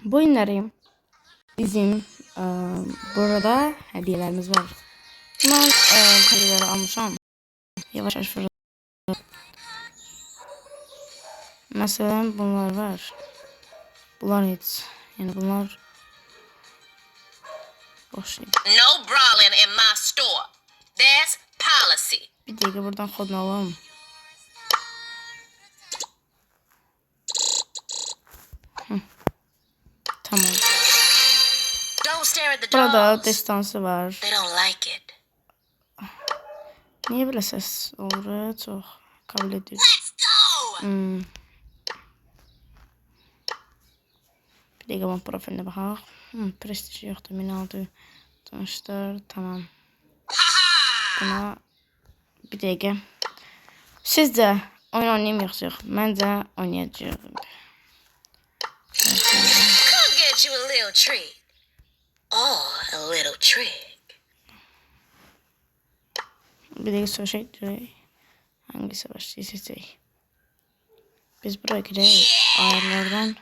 Bu oyunları bizim burada hediyelerimiz var. Ben hediyeleri almışam. Yavaş yavaş fırlat. Mesela bunlar var. Bunlar hiç. Yani bunlar boş şey. No brawling in my store. That's policy. Bir dakika buradan kodunu alalım. Tamam. Don't stare at the Burada dolls. destansı var. They don't like it. Niye böyle ses olur? Çok kabul ediyorum. Let's go. Bir dakika ben profiline bakaq. Prestij yoxdur. 1006 tanıştır. Tamam. Buna bir dakika. Sizce oyun oynayayım yoxsa yox? Məncə oynayacağım. Come get you a little treat. Or a little trick. Bir dakika söyleyecek. Hangisi başlayı seçecek? Biz buraya gidelim. Ayarlardan.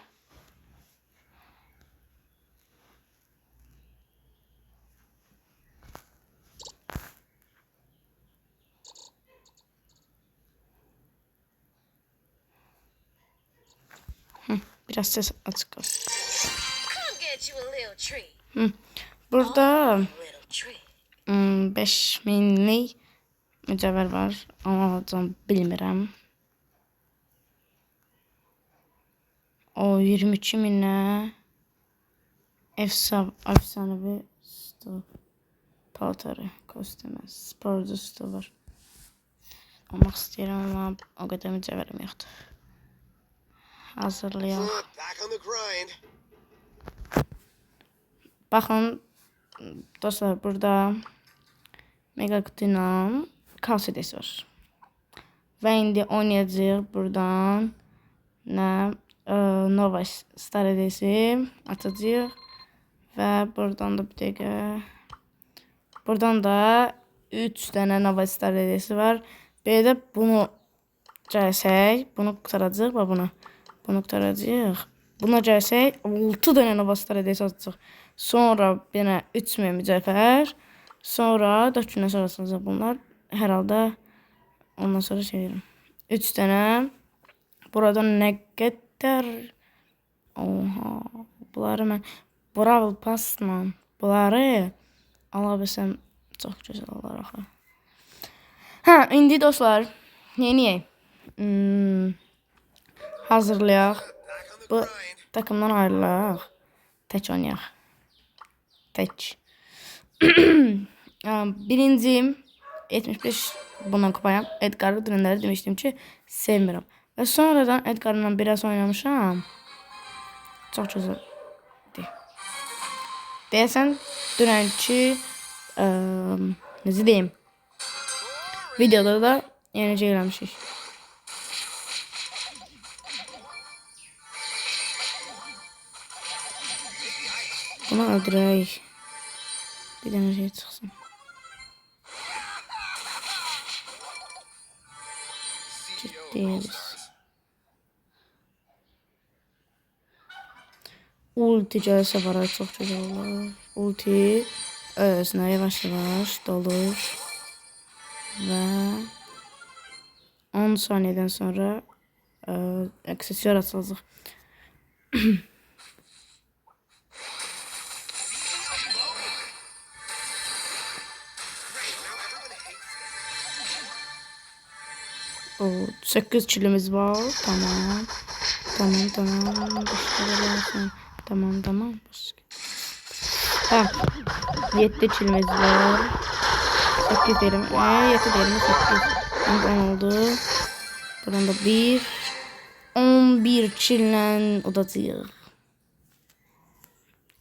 Biraz ses açık olsun. Come get you a little treat. Burada A little trick. 5000'lik mücevher var. Ama alacağım bilmirəm. O 23.000'e efsanevi stop paltarı kostümü sporcusu var. Almaq istəyirəm ama o kadar mücevherim yoxdur. Hazırlayaq. Back on the grind. Baxın dostlar, burada mega kutuyla kalsidesi var. Və indi oynayacağıq buradan nə Nova Star hediyesi açacağıq və buradan da bir dəqiqə buradan da 3 tane Nova Star hediyesi var. Bir de bunu gəlsək, bunu qutaracağıq və bunu qutaracağıq. Buna gəlsək 6 tane Nova Star hediyesi açacağıq. Sonra yenə 3000 mücevher. Sonra 4 gündən sonra açacağıq bunlar. Hər halda ondan sonra şey deyirəm. 3 tane. Burada nə qədər? Oha. Bunları mən Brawl Pass'la bunları ala bilsəm çox gözəl olar axı. Hə, indi dostlar, yeniyək. Hazırlayaq. Bu takımdan ayrılaq. Tək oynayaq. Tək. Birinci 75 bundan kupayam. Edgar'ı dünənləri demişdim ki, sevmirəm. Və sonradan Edgar'la biraz oynamışam. Çox gözəldir. Deyəsən, dünənki necə deyim? Videoda da yenicə eləmişik. Bunu öldürək. Bir dənə şey çıxsın. Ciddiyiz. Ulti gəlsə var, çox gözəl olur. Ulti özünə yavaş-yavaş dolur. Və 10 saniyədən sonra aksesuar açılacaq. O 8 kilimiz var. Tamam. Tamam. Ha. 7 kilimiz var. 8 diyelim. 7 diyelim. 8. 10 oldu. Buradan da 1. 11 killen odacıyıq.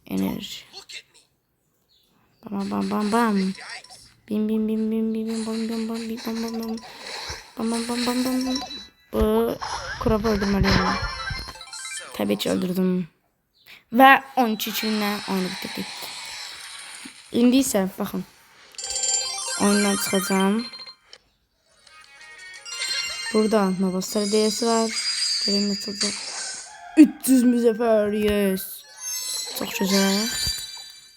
Enerji. Bam. Bim. Bam. Bu kurabı öldürmeliyim. Tabii ki öldürdüm. Ve 12 kilinle oyunu bitirdik. İndi ise bakın. Oyundan çıkacağım. Burada Nova Star hediyesi var. Görün nasıl olacak. 300 mücevher, yes. Çok güzel.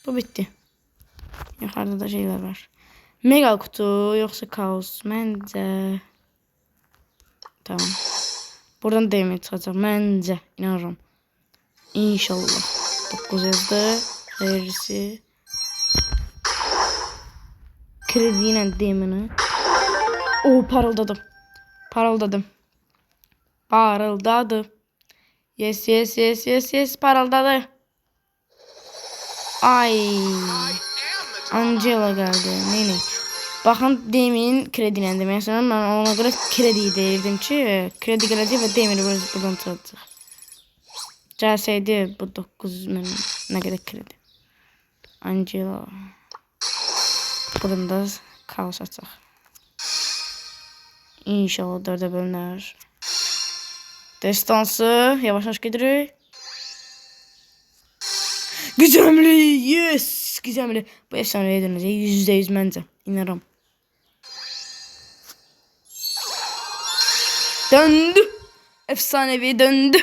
Bu bitti. Yukarıda da şeyler var. Mega kutu yoksa kaos. Bence. Tamam. Buradan demir çıkacak. Bence. İnanırım. İnşallah. 9 yazdı. Hayırlısı. Krediyle demini. Oo, parıldadım. Parıldadım. Parıldadı. Yes yes yes yes yes parıldadı. Ay. Angela geldi. Neyini? Bakın demin krediyle demek istiyorum. Ben ona göre kredi deyirdim ki kredi geldi ve demiri buradan çıkacak. Gelseydi bu 9 min ne kadar kredi. Angela. Buradan da kaos açacak. İnşallah 4'e bölünür. Destansı yavaş yavaş gidiyor. Gizemli yes. Gizemli. Bu efsaneye dönecek. %100 bence. İnanırım. Döndü. Efsanevi döndü.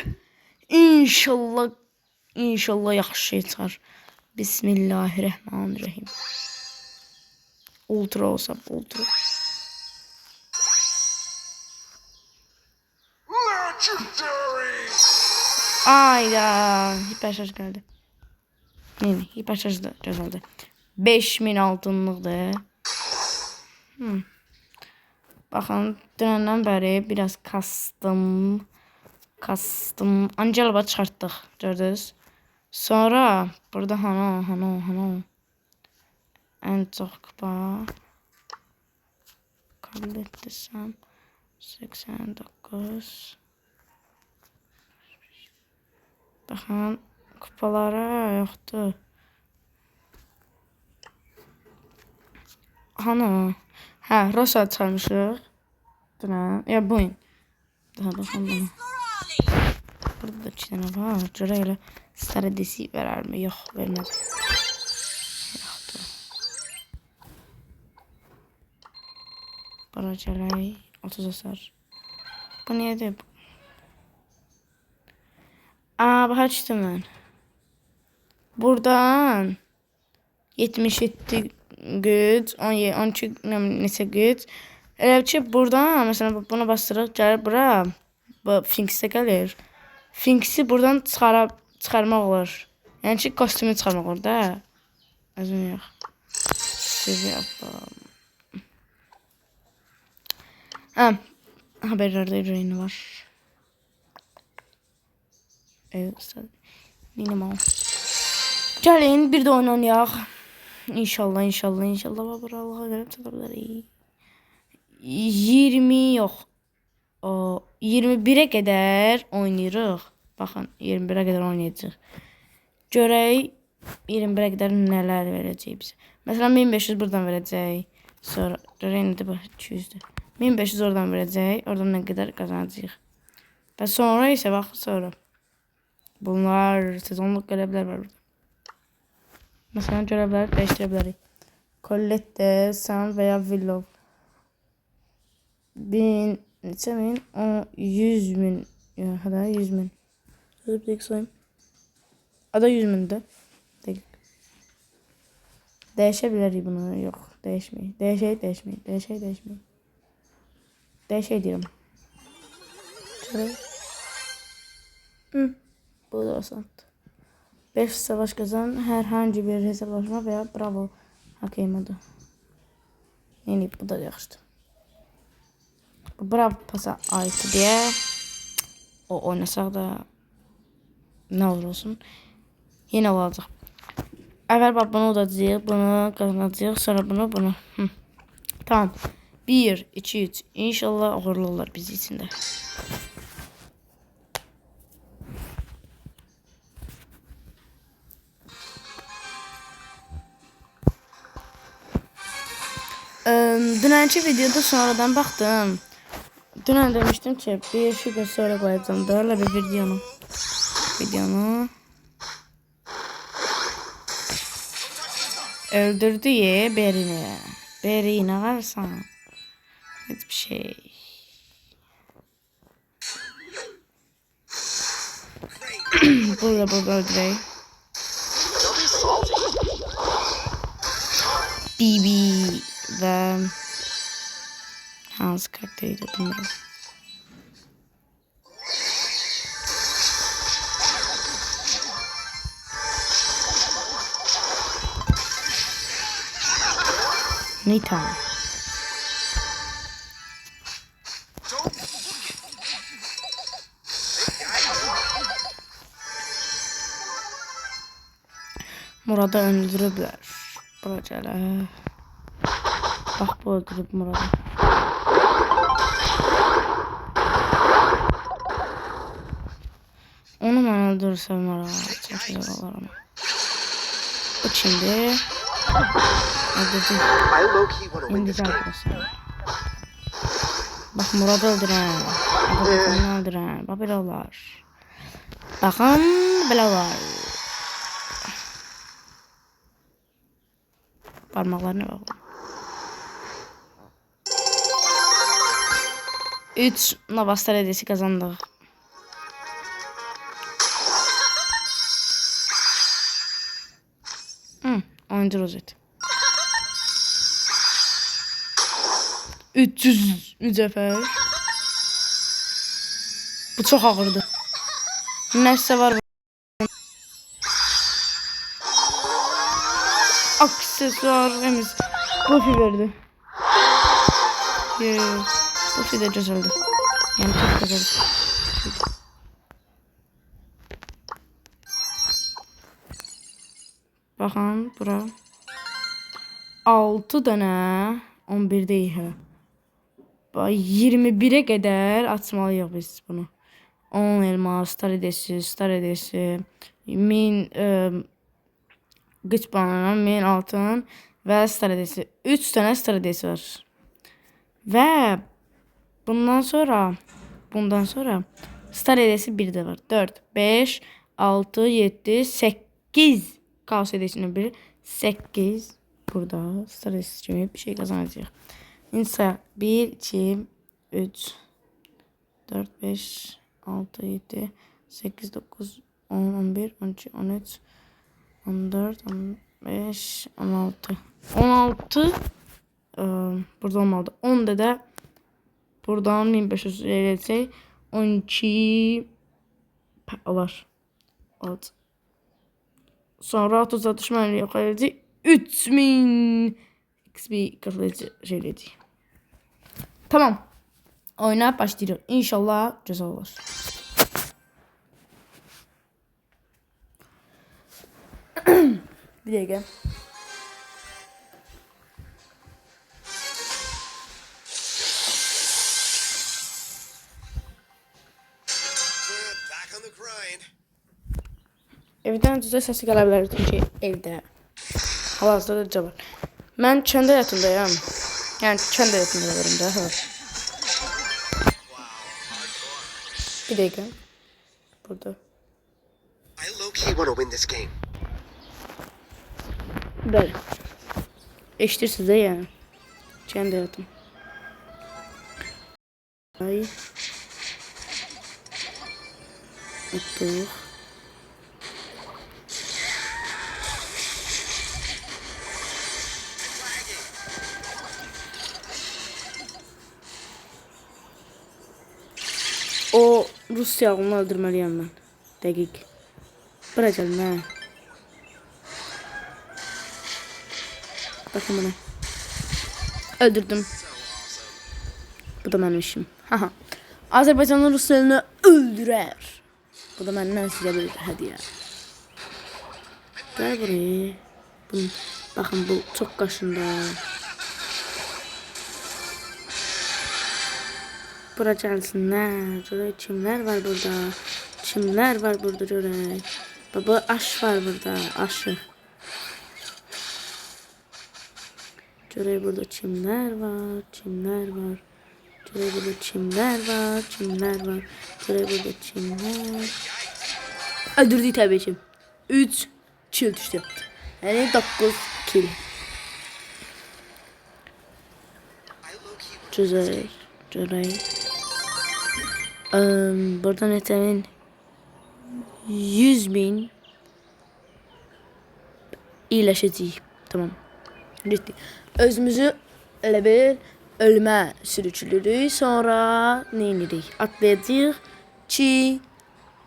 İnşallah. İnşallah yaxşı şey çıxar. Bismillahirrahmanirrahim. Ultra olsa ultra. Ayda. Hiper şarj geldi. Neydi? Hiper şarj da gözəldi. 5000 altınlıqdır. Baxın, dünəndən bəri biraz kastım. Angela çıxartdıq. Gördünüz? Sonra burada hano. En çok kupa. Kabul etsem 89. Baxın, kupalara yoxdur. Hano. Hə, Rosa çalmışıq. Dünən. Ya bu oyun. Daha baxın bunu. Burada da 2 tane var. Görə elə stratejisi verer mi? Yox, vermədi. Yoxdur. Bura gələk. 30 hasar. Bu niyedir? Aa, bak açtım ben. Buradan 77 güc, 12 neçə güc. Elə ki buradan mesela buna bastırıq gəlir bura. Bu Finks'e gəlir. Finks'i buradan çıxarmaq olur. Yəni ki kostümü çıxarmaq olur da. Özüm yox. Sizi yapalım. Ha, haberlerde yayını var. Evet, minimum. Gəlin bir də oynayaq. İnşallah babur Allah'a görə çatabilirik. 20 yox. O 21'e kadar oynayırıq. Baxın, 21'e kadar oynayacağıq. Görək 21'e kadar nələr verəcək bizə. Məsələn 1500 buradan verəcək. Sonra görək bu 200'dür. 1500 oradan verəcək. Oradan nə qədər qazanacağıq. Və sonra isə bax sonra. Bunlar sezonluq görevlər var burada. Məsələn görevləri dəyişdirə bilərik. Colette, Sam veya Willow. 1000 neçə min? 100 min. Ya hada 100 min. Sözü bir sayayım. Ada 100 mindir. Değişebiliriz bunu. Yok, değişmeyi. Değişmeyi. Değişey diyorum. Şöyle. Bu da asan. 5 savaş kazan herhangi bir hesaplaşma veya bravo hak etmedi. Yani bu da yaxşıdır. Bu bravo pasa ait diye o oynasaq da ne olur olsun yine olacaq. Əvvəl bax bunu udacağıq, bunu qazanacağıq, sonra bunu. Tamam. 1, 2, 3. İnşallah uğurlu olur bizi içində. Dünənki videoda sonradan baxdım. Dünən demiştim ki bir gün sonra koyacağım da öyle bir videonu. Öldürdü ye Berin'i. Berin'i varsan. Hiçbir şey. Burada öldüreyim. salty. Bibi ve hansı karakteri de bilmiyorum. Nita. Murat'ı öldürüblər. Buracələ. Bax bu öldürüb Murat'ı. Onu mən öldürürsəm Murat. Çox güzel olur ama. Bu kimdir? Öldürdüm. I low-key want to win İndi this game. arkadaşlar. Bak Murat'ı öldürən. Babasını öldürən. Bak belə olar. Baxın belə olar. Parmaklarına bak. 3 Navastar hediyesi kazandık. Oyuncu rozet. 300 mücevher. Bu çok ağırdı. Neyse var. Aksesuarımız. Buffy verdi. Buffy de güzeldi. Yani çok güzeldi. Bakın bura. 6 tane 11 değil. 21'e kadar atmalıyıq biz bunu. 10 elmas, star hediyesi, 1000 güç banana, 1000 altın ve star hediyesi. 3 tane star hediyesi var. Ve bundan sonra star hediyesi bir de var. 4, 5, 6, 7, 8 kaos hediyesinin biri. 8 burada star hediyesi için bir şey kazanacağız. İnsa 1, 2, 3, 4, 5, 6, 7, 8, 9, 10, 11, 12, 13, 14, 15, 16. 16 burada olmalı. 10 da buradan 1500 etsək 12 var. Evet. Sonra auto düşmanı yok edəcək 3000 XP kırılıcı şeyledi. Tamam. Oyuna başlıyor. İnşallah güzel olur. Bir dakika. Back on the grind. Evden düzey sesi gelebilir çünkü evde. Hal-hazırda da var. Ben kendi hayatımdayım. Yani kendi hayatımdayım da. Ha. Bir dakika. Burada. I low-key want to win this game. Böyle. Eşittir size yani. Kendi hayatım. Ay. Mutlu. O Rusyalını öldürmeliyim ben. Dakik. Bırakalım ha. Bakın bana. Öldürdüm. Bu da benim işim. Haha. Azerbaycan'ın Rusyalını öldürer. Bu da benden size bir hediye. Gel buraya. Bunun, bakın bu çok kaşında. Bura gelsinler. Şuraya kimler var burada? Kimler var burada şuraya? Baba aş var burada. Aşı. Şuraya burada kimler var? Kimler var? Şuraya burada kimler var? Kimler var? Şuraya burada kimler? Öldürdü tabii ki. 3 kill düştü. Yani 9 kill. Güzel. Güzel. Buradan etemin 100.000 iyiləşəcəyik. Tamam. Getdik. Özümüzü elə bil ölümə sürüklürük. Sonra nə edirik? Atlayacağıq ki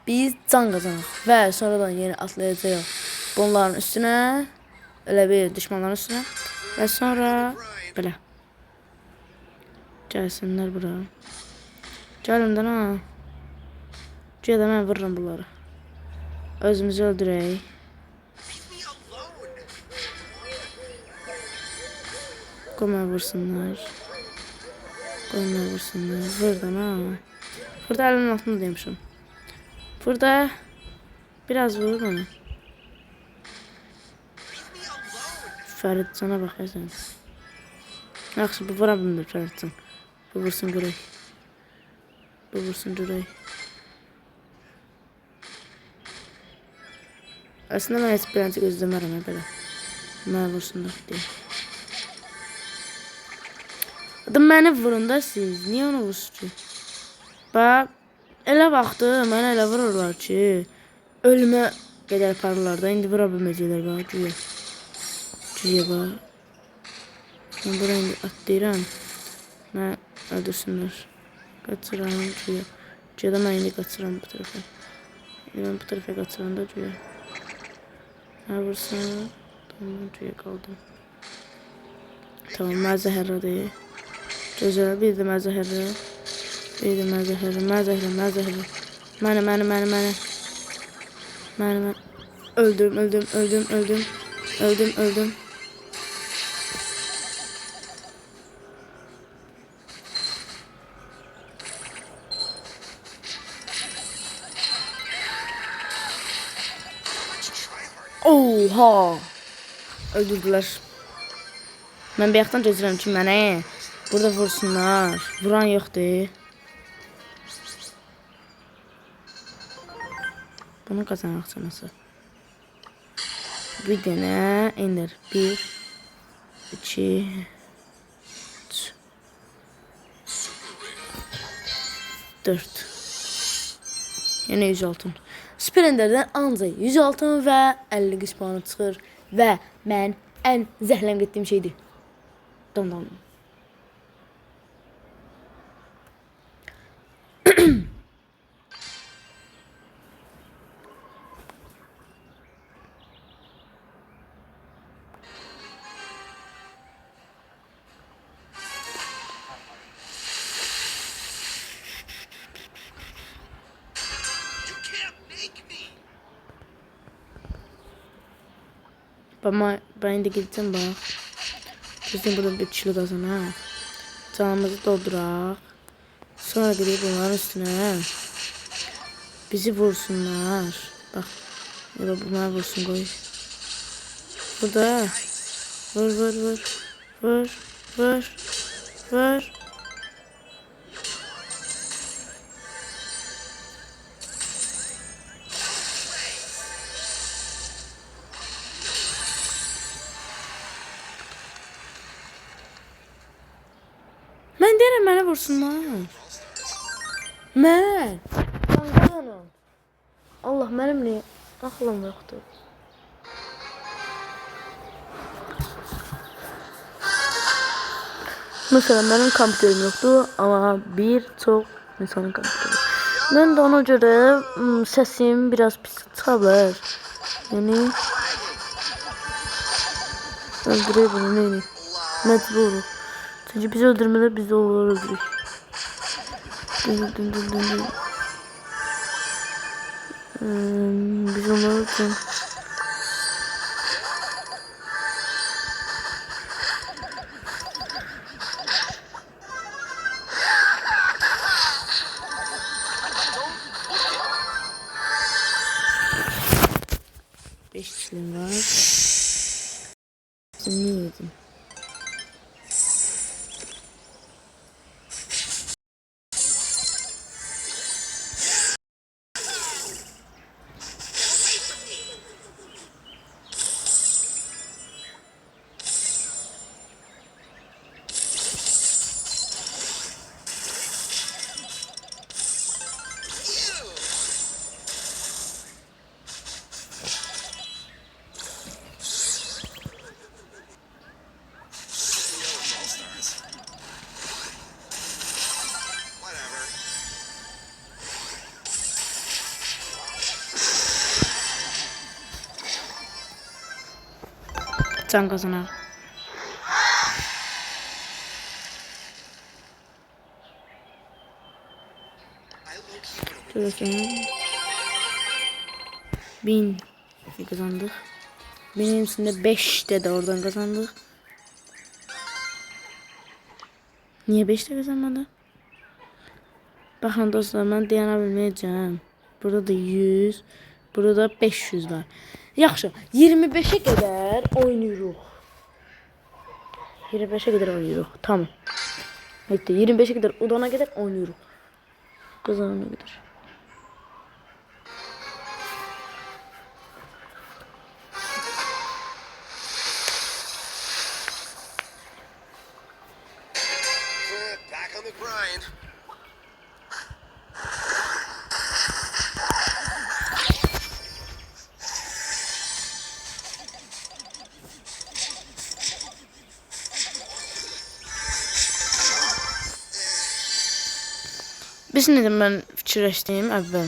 biz can qazanaq və sonradan yenə atlayacağıq bunların üstünə, elə bil düşmanların üstünə və sonra belə gəlsinlər bura. Gəlin də ha. Güya da mən vururam bunları. Özümüzü öldürək. Qoyma vursunlar. Qoyma vursunlar. Buradan ha. Burada əlinin altında demişim. Burada biraz vurur bana. Fəridcana bax ya sən. Yaxşı, bu vura bilmir Fəridcan. Bu vursun görək. Bu vursun görək. Aslında mən heç bir ancaq gözləmərəm belə. Mənə vursunlar deyə. Adam məni vurun da siz. Niyə onu vursun ki? Bax. Elə vaxtı mənə elə vururlar ki, ölümə qədər parlar da, indi vura bilməyəcəklər bax, güya. Güya bax. Mən bura indi atlayıram. Mən öldürsünlər. Qaçıram güya. Güya da mən indi qaçıram bu tərəfə. Mən bu tərəfə qaçıram da güya. Mən vursun. Tamam, güya qaldım. Tamam, mən zəhərlədir. Gözəl, bir də mən zəhərlədir. Değilim ben zehrim. Məni. Öldüm. Oha! Öldürdülər. Mən bir yaxdan gözləyirəm ki, mənə burada vursunlar. Vuran yoxdur. Bunu kazanmak nasıl? Bir dene indir. 1 2 3 4. Yine 100 altın. Süper Ender'den ancaq 100 altın və 50 qız puanı çıxır və mən ən zəhləm getdiyim şeydir. Dam. Ama ben de gideceğim bak. Bizim burada bir kişilik olsun ha. Canımızı doldurak. Sonra gidip bunların üstüne bizi vursunlar. Bak. Ya da bunlar vursun koy. Burada. Vur. Ben derim bana vursunlar. Mən. Canım. Allah mənim nə axlım yoxdur. Mesela benim kompüterim yoktu ama bir çok insanın kompüteri. Ben de ona göre sesim biraz pis çıkabilir. Yani öldürüyor bunu neyini. Mecbur. Çünkü bizi öldürmeler bizi öldürür. Dün. Biz onları öldürür. Beş kişilim var. Sen ne yedin? 4 can kazanar. I low-key wanna win. Görüyorsun. 1000 kazandık. Benim içinde 5 de oradan kazandık. Niye 5 de kazanmadı? Bakın dostlar, ben dayanabilmeyeceğim. Burada da 100. Burada da 500 var. Yaxşı. 25'e kadar oynuyoruz. 25'e kadar oynuyoruz. Tamam. Bitti. 25'e kadar udana kadar oynuyoruz. Kazanana kadar. Back on the grind. Biz ne dedim ben fikirləşdim əvvəl.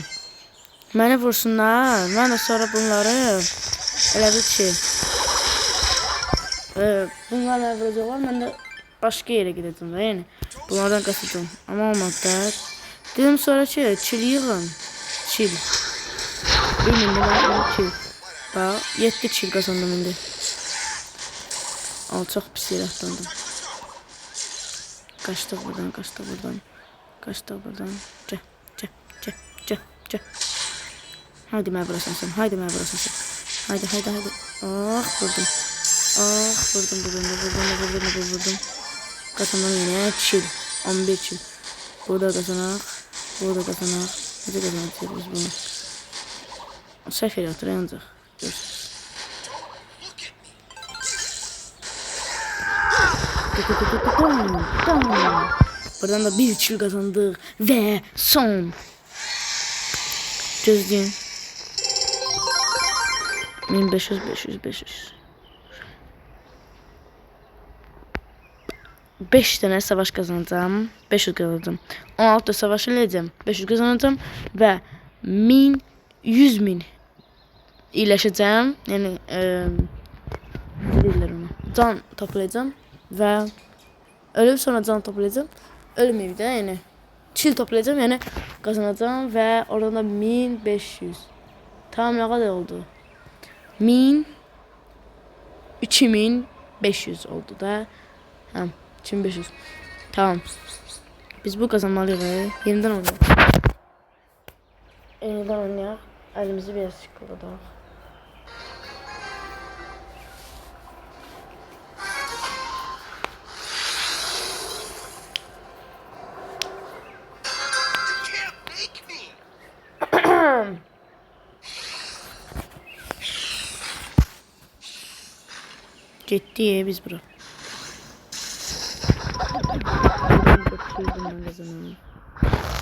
Məni vursunlar, mən də sonra bunları elə bir şey. Bunlarla vuracaqlar, mən də başqa yerə gedəcəm də, yəni. Bunlardan qaçacağım. Amma olmadı da. Dedim sonra ki, çil yığın. Çil. Bilmem ne çil. Bax, 7 çil qazandım indi. Al, çox pis yerə atlandım. Qaçdıq buradan, qaçdıq buradan. Kaçtı buradan. Cə. Haydi mən vurasan sen. Haydi mən vurasan sen. Haydi. Ah vurdum. Vurdum. Kazandım yine. Çil. 11 çil. Burada kazanak. Necə kazanacağız biz bunu? Səhv elə atır ancaq. Görürsünüz. Buradan da bir çil kazandık ve son. Gözleyin. 1500. 5 tane savaş kazanacağım. 500 kazanacağım. 16 savaş edeceğim. 500 kazanacağım ve 100.000 iyileşeceğim. Yani can toplayacağım ve ölüp sonra can toplayacağım. Ölmeyeyim de yani. Çil toplayacağım yani kazanacağım ve oradan da 1500. Tamam, ne kadar oldu? 2500 oldu da. Tamam, 2500. Tamam. Biz bu kazanmalıyız. Yeniden oynayalım. Yeniden oynayalım. Elimizi biraz sıkıladık. Gitti biz bura.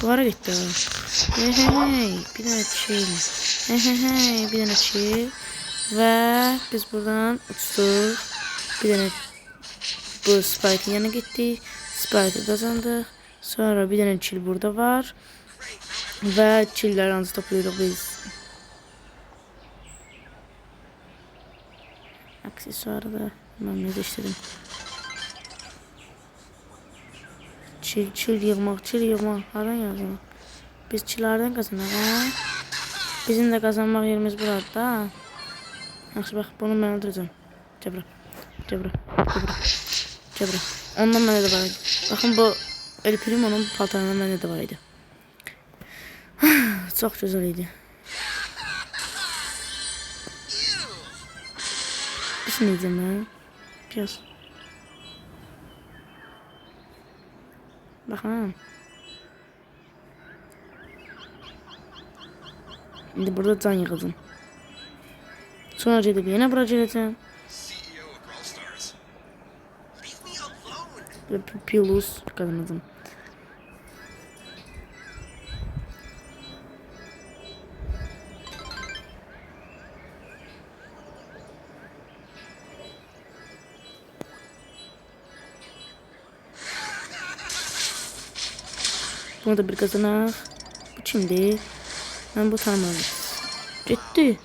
Bu ara gitti. Hey. Bir tane çil. Hey. Bir tane çil. Ve biz buradan uçtuk. Bir tane bu Spike'ın yanına gitti. Spike'ı kazandık. Sonra bir tane çil burada var. Ve çiller anızı topluyoruz biz. Aksesuarı da ben ne değiştirdim. Çil yığmaq. Hardan yazdım? Biz çillerden kazanırıq. Bizim de kazanmaq yerimiz burada. Yaxşı, bax, bunu mən öldürəcəm. Cəbra. Ondan mənə də var idi. Baxın, bu El Primo'nun paltarından mənə də var idi. Çox gözəl idi. Biz ne diyeceğim ben? Biraz. Bakın. Şimdi burada can yığıldım. Sonra gidip yine buraya geleceğim. Ve Pilus kazandım. Bunu da bir kazanak. Bu kimdi? Ben bu tanımadım. Gitti.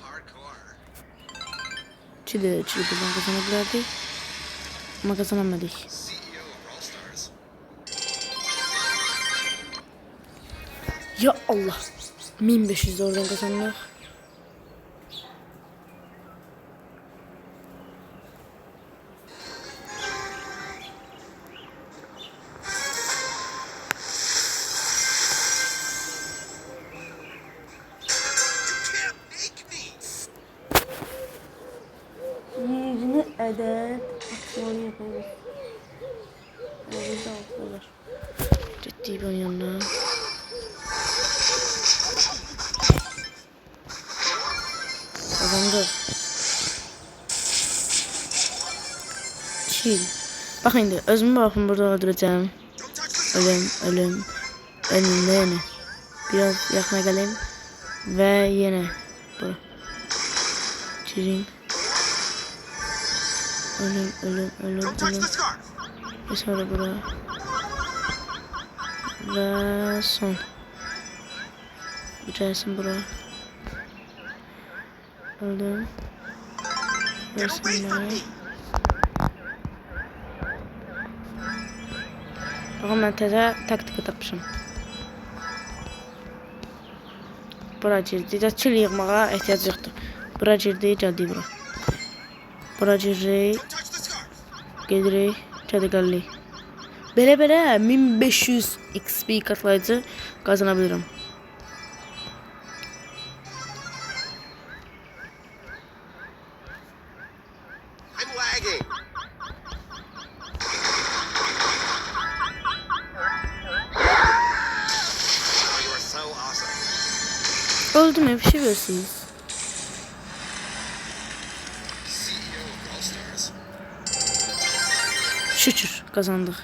Çili buradan kazanabilirdik. Ama kazanamadık. CEO of All Stars. Ya Allah. 1500 de oradan kazandık. You can't make me. 20 adet aksiyonu yapıyoruz. Burada altılar. Ciddi bir yanına. Kazandık. Chill. Bak şimdi özümü bakın burada öldüreceğim. Don't touch the Ölüm. Önümde yine. Biraz yakına geleyim. Ve yine. Bura. Çizeyim. Don't touch the scarf. Ve sonra bura. Ve son. Bıçaksın bura. Öldüm. Ve Get away from sonra. me. Bakın ben teze taktik tapmışım. Bura girdi. Çil yığmağa ehtiyac yoxdur. Bura girdi, gəldik bura. Bura giririk, Don't touch the scarf. gedirik, gəldik. Belə 1500 XP katlayıcı qazanabilirim. I'm lagging. Oh, you are so awesome. Öldüm ya, bir şey versiniz. CEO of All Stars. Şükür kazandık.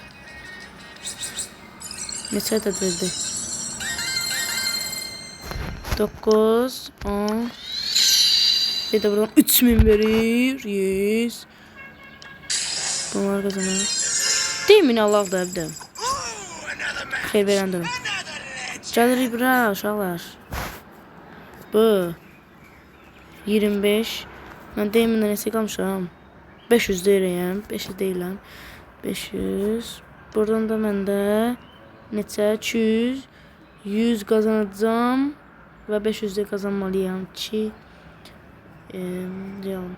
Neçə ədəd verdi? 9, 10. Bir de buradan 3000 verir. Yes. Bunlar kazanır. Değil mi Allah da evde? Ooh, another match. Xeyir verən durum. Another legend. Gəlirik bura uşaqlar. Bu 25. Mən deyindən neçə qalmışam? 500 deyirəm. 500 deyiləm. 500. Buradan da məndə neçə? 200. 100 qazanacağam. Və 500 də qazanmalıyam ki devam.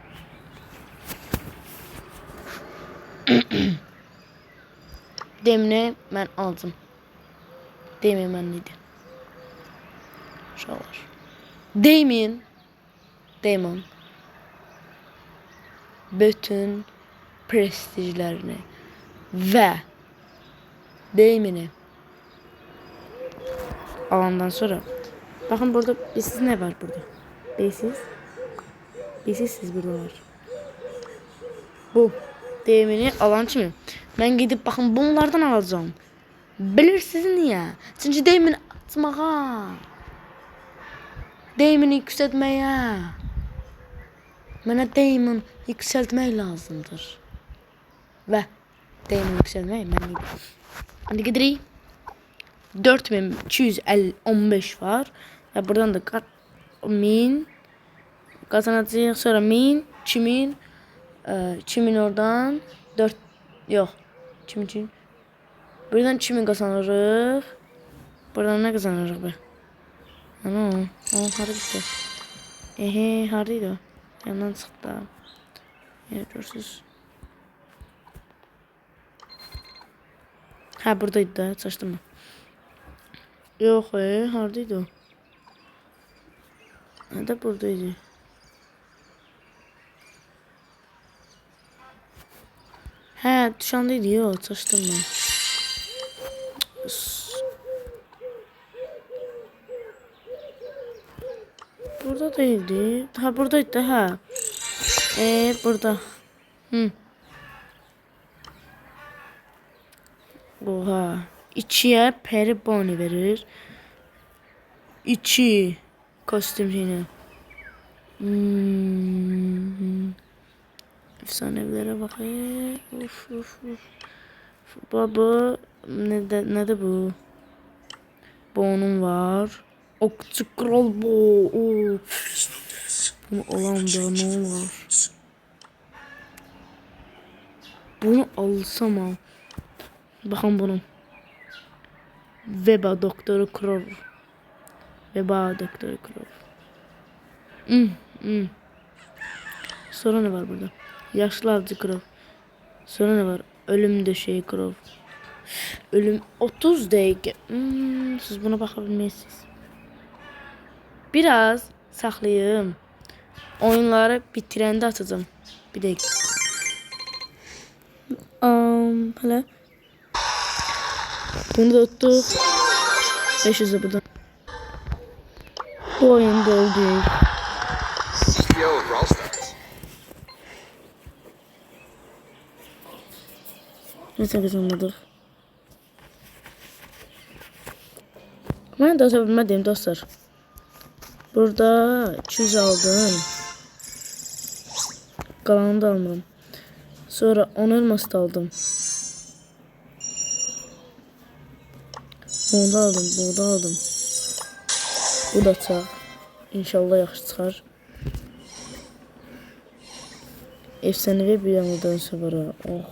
Demini mən aldım. Demi mənliydi. Uşaqlar. Damon bütün prestijlerini ve Damon'i alandan sonra bakın burada siz ne var burada? Siz burada var. Bu Damon'i alan kimi? Ben gidip bakın bunlardan alacağım. Bilirsiniz niye? Çünkü Damon'i atmağa. Damon'i yükseltmeye. Bana Damon yükseltmek lazımdır. Ve Damon yükseltmek ben değil. Hadi gidelim. 4215 var. Ve buradan da 1000 kazanacağız. Sonra 1000, 2000, 2000 oradan 4 yok. 2000. Buradan 2000 kazanırıq. Buradan ne kazanırıq be? Ana, o harda gitti. Hardaydı o? Yandan çıktı. Evet, görsünüz. Ha buradaydı da, saçtım mı? Yok, hardaydı o? Ha da buradaydı. Ha, dışandaydı, yok, saçtım mı? Burada değildi. Ha buradaydı ha. Burada. Oha. İçiye peri boni verir. İçi kostüm yine. Efsanevlere bakayım. Uf. Baba ne de bu? Bonum var. Okçu kral bu. Bunu alan da ne olur? Bunu alsam ha. Baxın bunun. Veba doktoru Krov. Veba doktoru Krov. Sonra ne var burada? Yaşlı avcı Krov. Sonra ne var? Ölüm döşeği Krov. Ölüm 30 dakika. Siz buna bakabilmelisiniz. Biraz saxlayım. Oyunları bitirəndə açacağım. Bir dakika. Hele. Bunu da tuttuk. 500'e buradan. Bu oyunda oldu. Yo, Brawl Stars. Neyse kazanmadık. Ben de atabilmedim dostlar. Burada 200 aldım. Kalanını da almadım. Sonra 10 elmas da aldım. Bunu da aldım, bunu da aldım. Bu da çağ. İnşallah yaxşı çıxar. Efsanevi bir yanıdan sonra. Oh.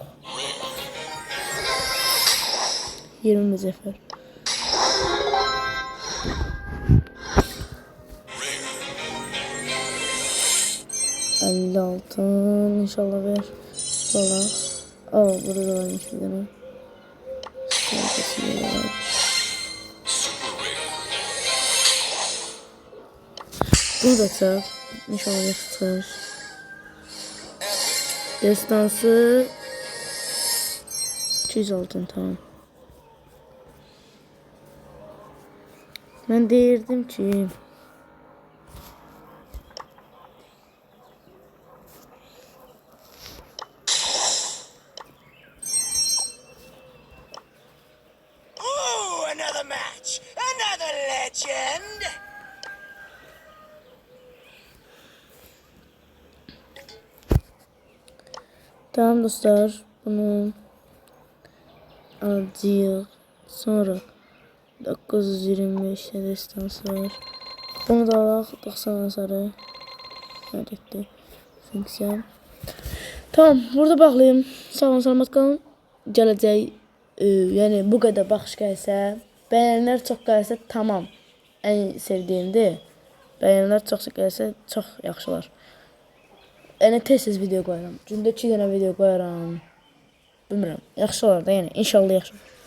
20 müzeffer. Elli altın inşallah ver. Valla. Burada da varmış bir tane. Bu da çağ. İnşallah yaxşı çıxar. Destansı 200 altın, tamam. Ben deyirdim ki Ooh, another match. Another legend. tamam dostlar, bunu alacağız. Sonra 925 destansı var. Bunu da alaq 90 hasarı. Neredeydi? Funksiyon. Tamam, burada bağlayayım. Sağ olun, salamat qalın. Gələcək, yəni bu qədər baxış gəlsə, bəyənlər çox gəlsə tamam. Ən sevdiyimdir. Bəyənlər çox gəlsə çox yaxşı olar. Yəni tez-tez video qoyuram. Gündə 2 dənə video qoyuram. Bilmirəm, yaxşı olar da, yəni inşallah yaxşı olar.